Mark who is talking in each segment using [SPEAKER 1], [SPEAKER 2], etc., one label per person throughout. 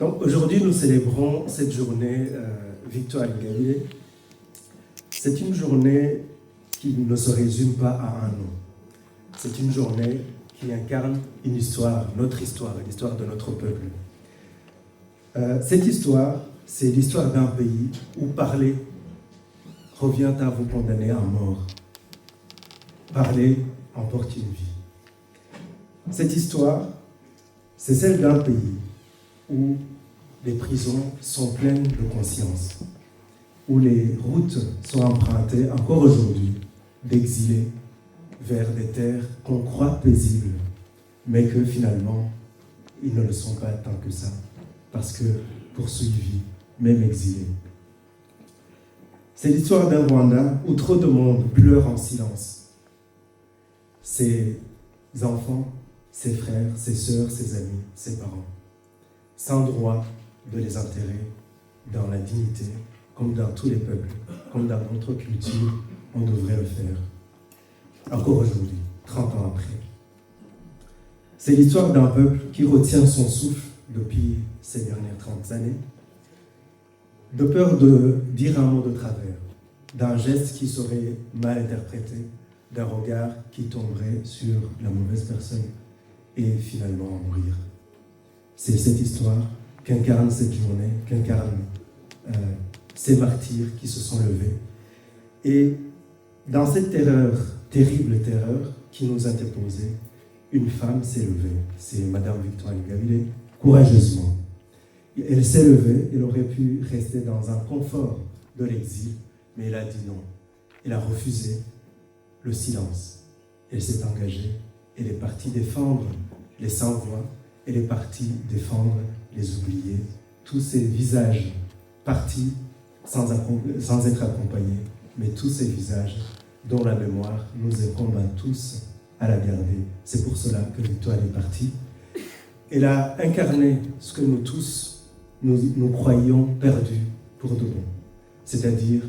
[SPEAKER 1] Donc aujourd'hui, nous célébrons cette journée Victoire Ingabire. C'est une journée qui ne se résume pas à un nom. C'est une journée qui incarne une histoire, l'histoire de notre peuple. Cette histoire, c'est l'histoire d'un pays où parler revient à vous condamner à mort. Parler emporte une vie. Cette histoire, c'est celle d'un pays où les prisons sont pleines de conscience, où les routes sont empruntées encore aujourd'hui d'exilés vers des terres qu'on croit paisibles, mais que finalement, ils ne le sont pas tant que ça, parce que poursuivis, même exilés. C'est l'histoire d'un Rwanda où trop de monde pleure en silence. Ses enfants, ses frères, ses sœurs, ses amis, ses parents, sans droit de les enterrer dans la dignité, comme dans tous les peuples, comme dans notre culture, on devrait le faire. Encore aujourd'hui, 30 ans après. C'est l'histoire d'un peuple qui retient son souffle depuis ces dernières 30 années, de peur de dire un mot de travers, d'un geste qui serait mal interprété, d'un regard qui tomberait sur la mauvaise personne et finalement en mourir. C'est cette histoire qu'incarne cette journée, qu'incarnent ces martyrs qui se sont levés. Et dans cette terrible terreur qui nous a interposée, une femme s'est levée. C'est Madame Victoire Ingabire, courageusement. Elle s'est levée, elle aurait pu rester dans un confort de l'exil, mais elle a dit non. Elle a refusé le silence. Elle s'est engagée, elle est partie défendre les sans-voix, elle est partie défendre les oubliés, tous ces visages partis sans être accompagnés, mais tous ces visages dont la mémoire nous incombe à tous à la garder. C'est pour cela que Victoire est partie. Elle a incarné ce que nous tous, nous croyions perdus pour de bon, c'est-à-dire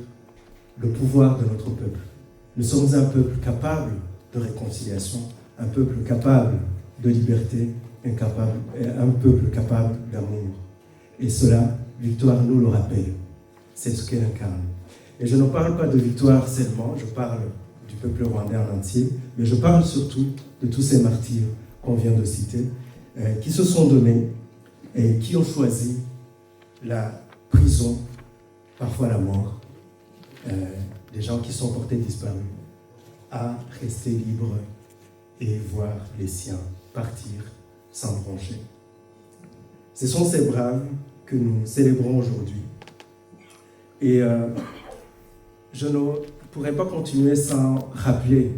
[SPEAKER 1] le pouvoir de notre peuple. Nous sommes un peuple capable de réconciliation, un peuple capable de liberté, un peuple capable d'amour. Et cela, Victoire nous le rappelle. C'est ce qu'elle incarne. Et je ne parle pas de Victoire seulement, je parle du peuple rwandais en entier, mais je parle surtout de tous ces martyrs qu'on vient de citer, qui se sont donnés et qui ont choisi la prison, parfois la mort, des gens qui sont portés disparus, à rester libres et voir les siens partir sans broncher. Ce sont ces braves que nous célébrons aujourd'hui. Et je ne pourrais pas continuer sans rappeler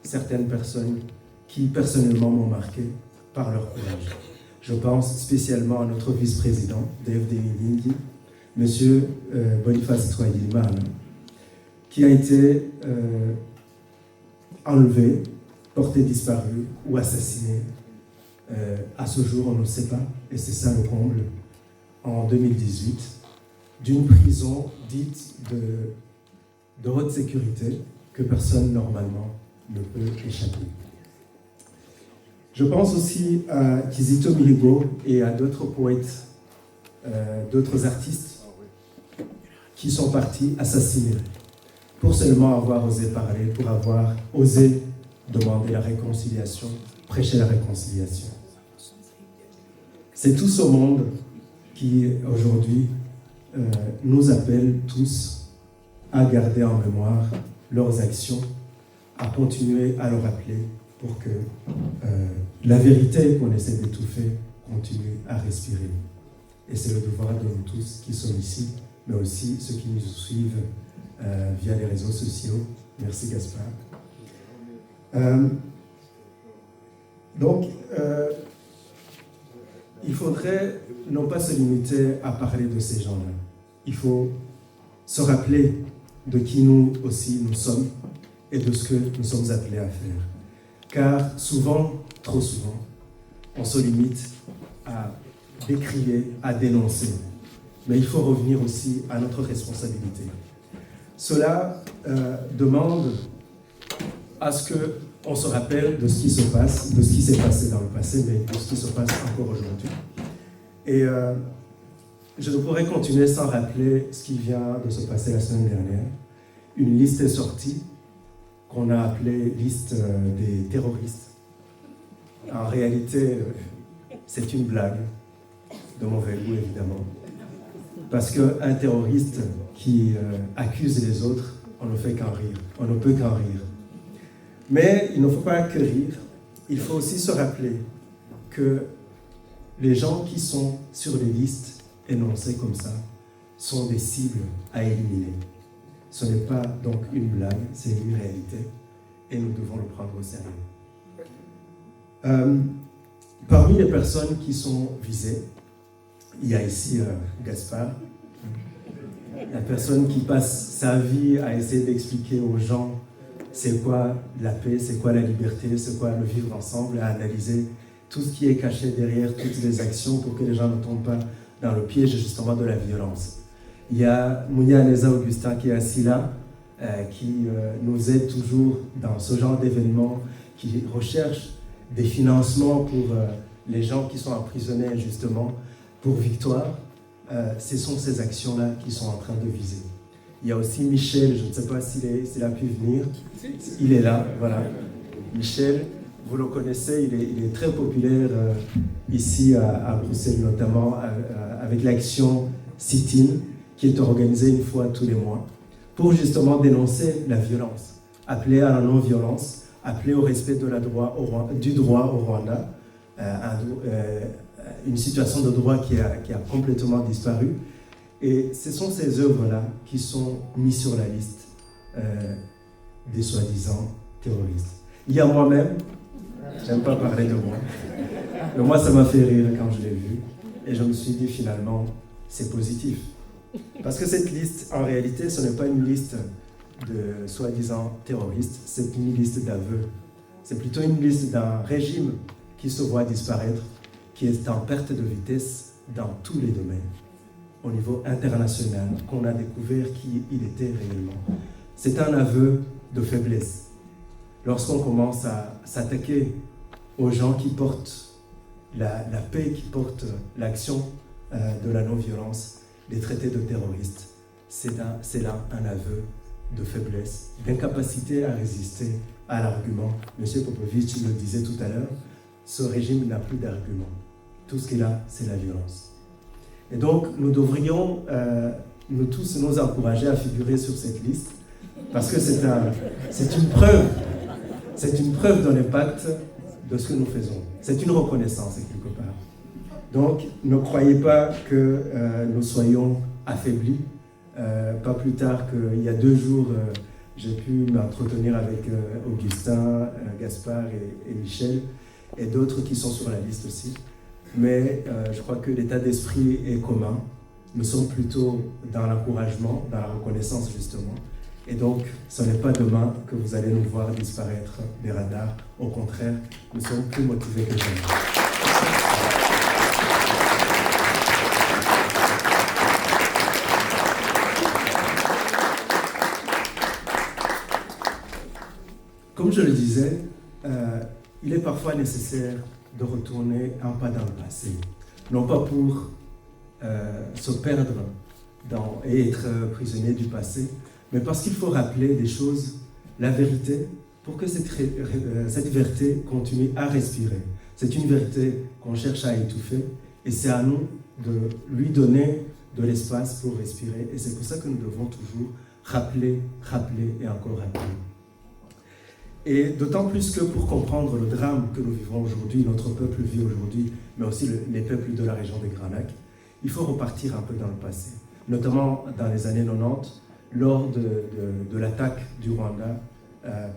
[SPEAKER 1] certaines personnes qui personnellement m'ont marqué par leur courage. Je pense spécialement à notre vice-président d'FD Mingi, M. Boniface Twagilman, qui a été enlevé, porté disparu ou assassiné. À ce jour, on ne le sait pas, et c'est ça le comble, en 2018, d'une prison dite de haute sécurité que personne normalement ne peut échapper. Je pense aussi à Kizito Mihigo et à d'autres poètes, d'autres artistes qui sont partis assassinés pour seulement avoir osé parler, pour avoir osé demander la réconciliation, prêcher la réconciliation. C'est tout ce monde qui, aujourd'hui, nous appelle tous à garder en mémoire leurs actions, à continuer à le rappeler pour que la vérité qu'on essaie d'étouffer continue à respirer. Et c'est le devoir de nous tous qui sommes ici, mais aussi ceux qui nous suivent via les réseaux sociaux. Merci Gaspard. Donc, il faudrait non pas se limiter à parler de ces gens-là. Il faut se rappeler de qui nous aussi nous sommes et de ce que nous sommes appelés à faire. Car souvent, trop souvent, on se limite à décrier, à dénoncer. Mais il faut revenir aussi à notre responsabilité. Cela demande à ce qu'on se rappelle de ce qui se passe, de ce qui s'est passé dans le passé, mais de ce qui se passe encore aujourd'hui. Et je ne pourrais continuer sans rappeler ce qui vient de se passer la semaine dernière. Une liste est sortie qu'on a appelée liste des terroristes. En réalité, c'est une blague, de mauvais goût évidemment. Parce qu'un terroriste qui accuse les autres, on ne fait qu'en rire. On ne peut qu'en rire. Mais il ne faut pas que rire. Il faut aussi se rappeler que les gens qui sont sur les listes énoncées comme ça sont des cibles à éliminer. Ce n'est pas donc une blague, c'est une réalité et nous devons le prendre au sérieux. Parmi les personnes qui sont visées, il y a ici Gaspard, la personne qui passe sa vie à essayer d'expliquer aux gens c'est quoi la paix, c'est quoi la liberté, c'est quoi le vivre ensemble, à analyser tout ce qui est caché derrière toutes les actions pour que les gens ne tombent pas dans le piège justement de la violence. Il y a Mounia Neza Augustin qui est assis là, qui nous aide toujours dans ce genre d'événements, qui recherche des financements pour les gens qui sont emprisonnés injustement, pour Victoire. Ce sont ces actions-là qui sont en train de viser. Il y a aussi Michel, je ne sais pas s'il a pu venir. Il est là, voilà. Michel, vous le connaissez, il est très populaire ici à Bruxelles, notamment avec l'action Sit-in, qui est organisée une fois tous les mois, pour justement dénoncer la violence, appeler à la non-violence, appeler au respect du droit au Rwanda, une situation de droit qui a complètement disparu. Et ce sont ces œuvres-là qui sont mises sur la liste des soi-disant terroristes. Il y a moi-même, j'aime pas parler de moi, mais moi ça m'a fait rire quand je l'ai vu, et je me suis dit finalement, c'est positif. Parce que cette liste, en réalité, ce n'est pas une liste de soi-disant terroristes, c'est une liste d'aveux. C'est plutôt une liste d'un régime qui se voit disparaître, qui est en perte de vitesse dans tous les domaines, au niveau international, qu'on a découvert qui il était réellement. C'est un aveu de faiblesse. Lorsqu'on commence à s'attaquer aux gens qui portent la paix, qui portent l'action de la non-violence, les traités de terroristes, c'est là un aveu de faiblesse, d'incapacité à résister à l'argument. M. Popovic le disait tout à l'heure, ce régime n'a plus d'argument. Tout ce qu'il a, c'est la violence. Et donc, nous devrions, nous tous, nous encourager à figurer sur cette liste, parce que c'est une preuve de l'impact de ce que nous faisons. C'est une reconnaissance, quelque part. Donc, ne croyez pas que nous soyons affaiblis. Pas plus tard qu'il y a 2 jours, j'ai pu m'entretenir avec Augustin, Gaspard et Michel, et d'autres qui sont sur la liste aussi. Mais je crois que l'état d'esprit est commun. Nous sommes plutôt dans l'encouragement, dans la reconnaissance justement. Et donc, ce n'est pas demain que vous allez nous voir disparaître des radars. Au contraire, nous sommes plus motivés que jamais. Comme je le disais, il est parfois nécessaire de retourner un pas dans le passé. Non pas pour se perdre et être prisonnier du passé, mais parce qu'il faut rappeler des choses, la vérité, pour que cette vérité continue à respirer. C'est une vérité qu'on cherche à étouffer, et c'est à nous de lui donner de l'espace pour respirer. Et c'est pour ça que nous devons toujours rappeler et encore rappeler. Et d'autant plus que pour comprendre le drame que nous vivons aujourd'hui, notre peuple vit aujourd'hui, mais aussi les peuples de la région des Grands Lacs, il faut repartir un peu dans le passé, notamment dans les années 90, lors de l'attaque du Rwanda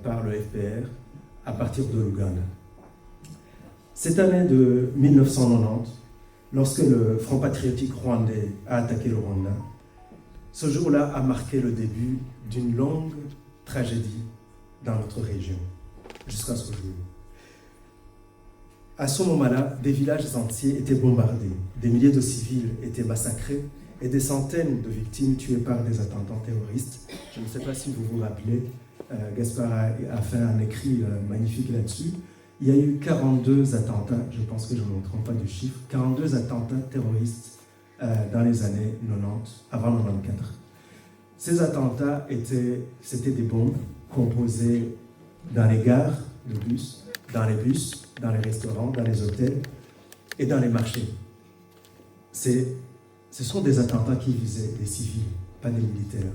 [SPEAKER 1] par le FPR à partir de l'Ouganda. Cette année de 1990, lorsque le Front patriotique rwandais a attaqué le Rwanda, ce jour-là a marqué le début d'une longue tragédie dans notre région, jusqu'à ce jour. À ce moment-là, des villages entiers étaient bombardés, des milliers de civils étaient massacrés et des centaines de victimes tuées par des attentats terroristes. Je ne sais pas si vous vous rappelez, Gaspard a fait un écrit magnifique là-dessus. il y a eu 42 attentats, je pense que je ne me trompe pas du chiffre, 42 attentats terroristes dans les années 90, avant 94. Ces attentats c'était des bombes composées dans les gares de bus, dans les restaurants, dans les hôtels et dans les marchés. Ce sont des attentats qui visaient des civils, pas des militaires.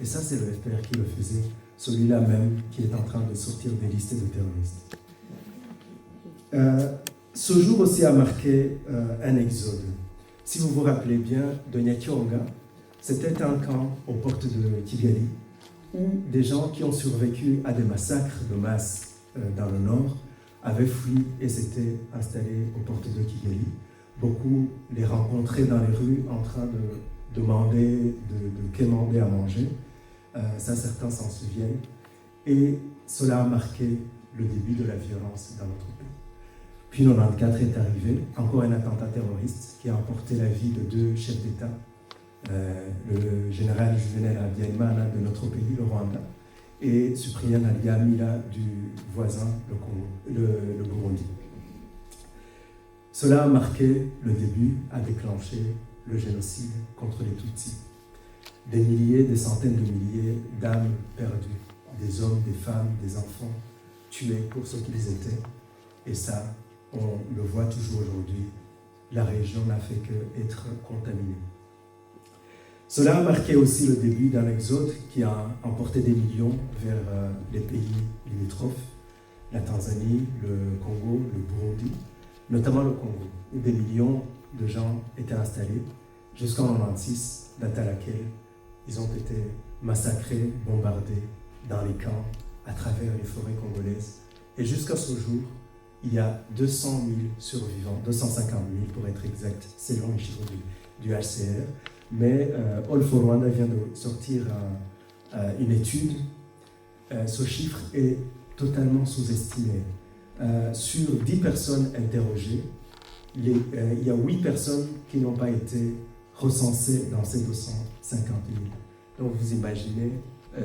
[SPEAKER 1] Et ça, c'est le FPR qui le faisait, celui-là même qui est en train de sortir des listes de terroristes. Ce jour aussi a marqué un exode. Si vous vous rappelez bien de Nyakyonga, c'était un camp aux portes de Kigali où des gens qui ont survécu à des massacres de masse dans le nord avaient fui et s'étaient installés aux portes de Kigali. Beaucoup les rencontraient dans les rues en train de demander, de quémander à manger. Ça, certains s'en souviennent. Et cela a marqué le début de la violence dans notre pays. Puis 94 est arrivé, encore un attentat terroriste qui a emporté la vie de 2 chefs d'État, le général Juvenal Habyarimana de notre pays, le Rwanda, et Cyprien Ntaryamira du voisin, le Burundi. Cela a marqué le début, a déclenché le génocide contre les Tutsis. Des milliers, des centaines de milliers d'âmes perdues, des hommes, des femmes, des enfants, tués pour ce qu'ils étaient. Et ça, on le voit toujours aujourd'hui, la région n'a fait qu'être contaminée. Cela a marqué aussi le début d'un exode qui a emporté des millions vers les pays limitrophes, la Tanzanie, le Congo, le Burundi, notamment le Congo, où des millions de gens étaient installés jusqu'en 1996, date à laquelle ils ont été massacrés, bombardés dans les camps à travers les forêts congolaises. Et jusqu'à ce jour, il y a 200 000 survivants, 250 000 pour être exact, selon les chiffres du HCR. Mais All for Rwanda vient de sortir une étude. Ce chiffre est totalement sous-estimé. Sur 10 personnes interrogées, il y a 8 personnes qui n'ont pas été recensées dans ces 250 000. Donc vous imaginez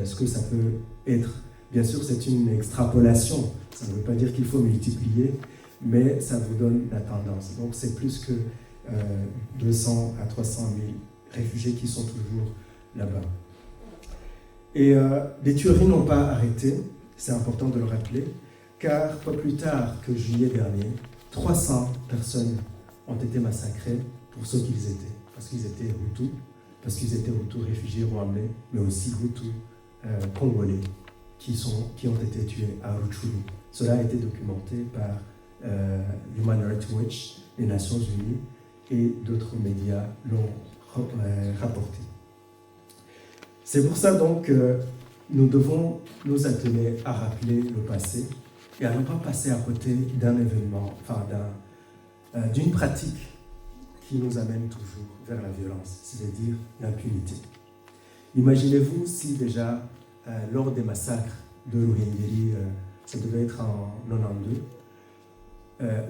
[SPEAKER 1] ce que ça peut être. Bien sûr, c'est une extrapolation. Ça ne veut pas dire qu'il faut multiplier, mais ça vous donne la tendance. Donc c'est plus que 200 à 300 000 réfugiés qui sont toujours là-bas. Et les tueries n'ont pas arrêté, c'est important de le rappeler, car pas plus tard que juillet dernier, 300 personnes ont été massacrées pour ce qu'ils étaient. Parce qu'ils étaient Hutus, parce qu'ils étaient Hutus réfugiés rwandais, mais aussi Hutus congolais qui ont été tués à Rutshuru. Cela a été documenté par Human Rights Watch, les Nations Unies et d'autres médias l'ont rapporté. C'est pour ça donc que nous devons nous atteler à rappeler le passé et à ne pas passer à côté d'un événement, d'une pratique qui nous amène toujours vers la violence, c'est-à-dire l'impunité. Imaginez-vous si déjà, lors des massacres de Ruhengeri, ça devait être en 92,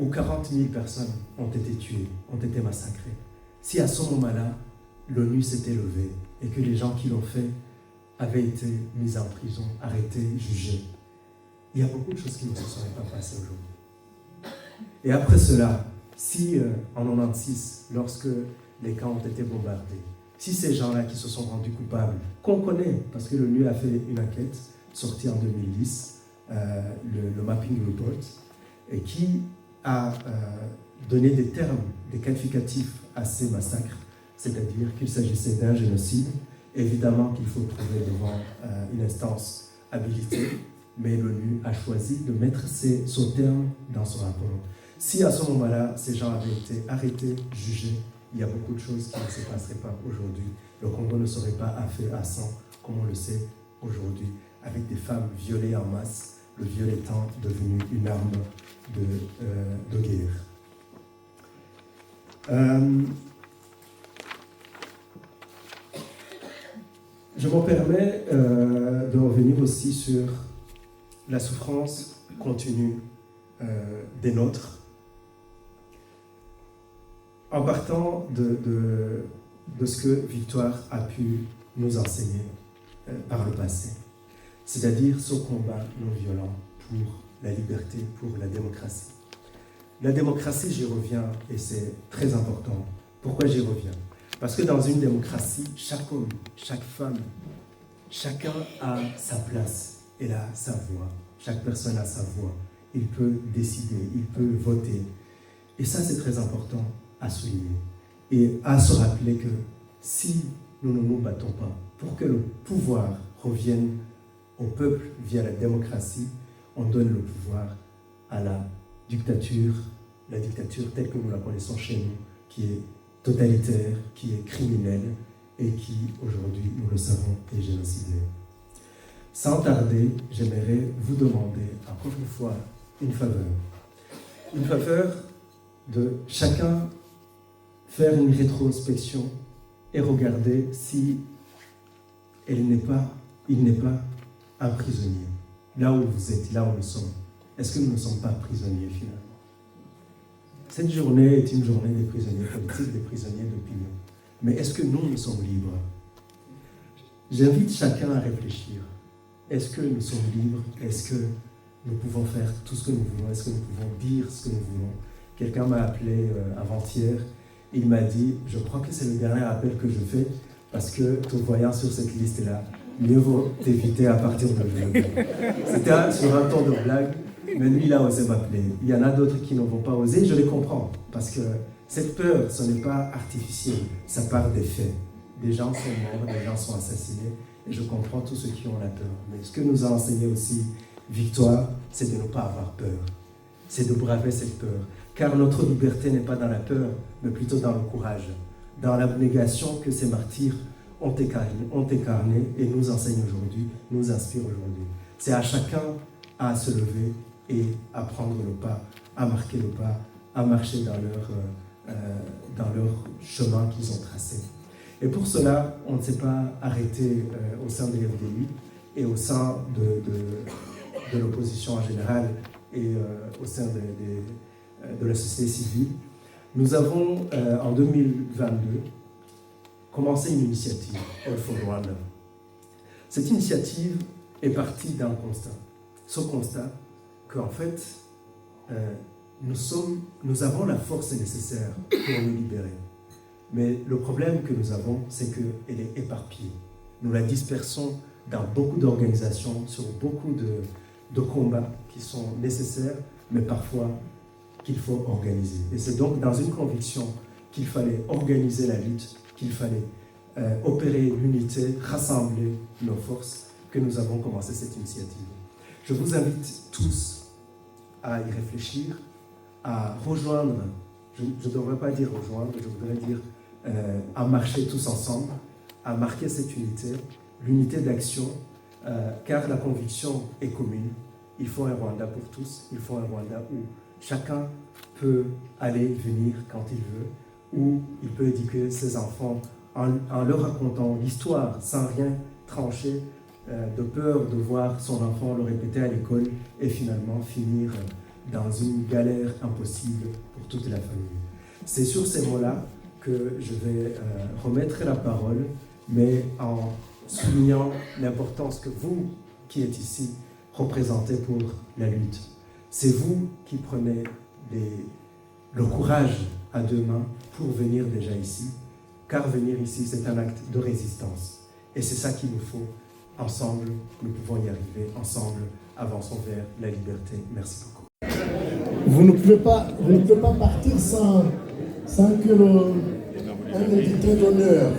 [SPEAKER 1] où 40 000 personnes ont été tuées, ont été massacrées. Si à ce moment-là, l'ONU s'était levée et que les gens qui l'ont fait avaient été mis en prison, arrêtés, jugés, il y a beaucoup de choses qui ne se seraient pas passées aujourd'hui. Et après cela, si en 1996, lorsque les camps ont été bombardés, si ces gens-là qui se sont rendus coupables, qu'on connaît, parce que l'ONU a fait une enquête sortie en 2010, le Mapping Report, et qui a donné des termes, des qualificatifs à ces massacres, c'est-à-dire qu'il s'agissait d'un génocide. Évidemment qu'il faut prouver devant une instance habilitée, mais l'ONU a choisi de mettre ce terme dans son rapport. Si à ce moment-là, ces gens avaient été arrêtés, jugés, il y a beaucoup de choses qui ne se passeraient pas aujourd'hui. Le Congo ne serait pas à feu à sang, comme on le sait aujourd'hui, avec des femmes violées en masse, le viol étant devenu une arme de guerre. Je me permets de revenir aussi sur la souffrance continue des nôtres, en partant de ce que Victoire a pu nous enseigner par le passé, c'est-à-dire ce combat non violent pour la liberté, pour la démocratie. La démocratie, j'y reviens, et c'est très important. Pourquoi j'y reviens? Parce que dans une démocratie, chaque homme, chaque femme, chacun a sa place, elle a sa voix. Chaque personne a sa voix. Il peut décider, il peut voter. Et ça, c'est très important à souligner. Et à se rappeler que si nous ne nous battons pas pour que le pouvoir revienne au peuple via la démocratie, on donne le pouvoir à la dictature telle que nous la connaissons chez nous, qui est totalitaire, qui est criminelle et qui, aujourd'hui, nous le savons, est génocidaire. Sans tarder, j'aimerais vous demander, encore une fois, une faveur. Une faveur de chacun faire une rétrospection et regarder si il n'est pas un prisonnier. Là où vous êtes, là où nous sommes, est-ce que nous ne sommes pas prisonniers finalement? Cette journée est une journée des prisonniers politiques, des prisonniers d'opinion. Mais est-ce que nous sommes libres? J'invite chacun à réfléchir. Est-ce que nous sommes libres? Est-ce que nous pouvons faire tout ce que nous voulons? Est-ce que nous pouvons dire ce que nous voulons? Quelqu'un m'a appelé avant-hier. Il m'a dit, je crois que c'est le dernier appel que je fais parce que te voyant sur cette liste-là, mieux vaut t'éviter à partir de aujourd'hui. C'était sur un ton de blague, mais lui, il a osé m'appeler. Il y en a d'autres qui ne vont pas oser, je les comprends. Parce que cette peur, ce n'est pas artificiel, ça part des faits. Des gens sont morts, des gens sont assassinés, et je comprends tous ceux qui ont la peur. Mais ce que nous a enseigné aussi Victoire, c'est de ne pas avoir peur. C'est de braver cette peur. Car notre liberté n'est pas dans la peur, mais plutôt dans le courage, dans l'abnégation que ces martyrs ont incarné et nous enseignent aujourd'hui, nous inspirent aujourd'hui. C'est à chacun à se lever et à prendre le pas, à marquer le pas, à marcher dans leur chemin qu'ils ont tracé. Et pour cela, on ne s'est pas arrêté au sein de l'FDU et au sein de l'opposition en général et au sein de la société civile. Nous avons, en 2022, commencé une initiative, All for Rwanda. Cette initiative est partie d'un constat. Ce constat qu'en fait, nous avons la force nécessaire pour nous libérer. Mais le problème que nous avons, c'est qu'elle est éparpillée. Nous la dispersons dans beaucoup d'organisations, sur beaucoup de combats qui sont nécessaires, mais parfois qu'il faut organiser. Et c'est donc dans une conviction qu'il fallait organiser la lutte, qu'il fallait opérer l'unité, rassembler nos forces, que nous avons commencé cette initiative. Je vous invite tous à y réfléchir, à rejoindre, je ne devrais pas dire rejoindre, je voudrais dire à marcher tous ensemble, à marquer cette unité, l'unité d'action, car la conviction est commune. Il faut un Rwanda pour tous, il faut un Rwanda où chacun peut aller venir quand il veut, où il peut éduquer ses enfants en leur racontant l'histoire sans rien trancher, de peur de voir son enfant le répéter à l'école et finalement finir dans une galère impossible pour toute la famille. C'est sur ces mots-là que je vais remettre la parole, mais en soulignant l'importance que vous, qui êtes ici, représentez pour la lutte. C'est vous qui prenez le courage à deux mains pour venir déjà ici, car venir ici, c'est un acte de résistance. Et c'est ça qu'il nous faut. Ensemble, nous pouvons y arriver. Ensemble, avançons vers la liberté. Merci beaucoup.
[SPEAKER 2] Vous ne pouvez pas partir sans que un invité d'honneur.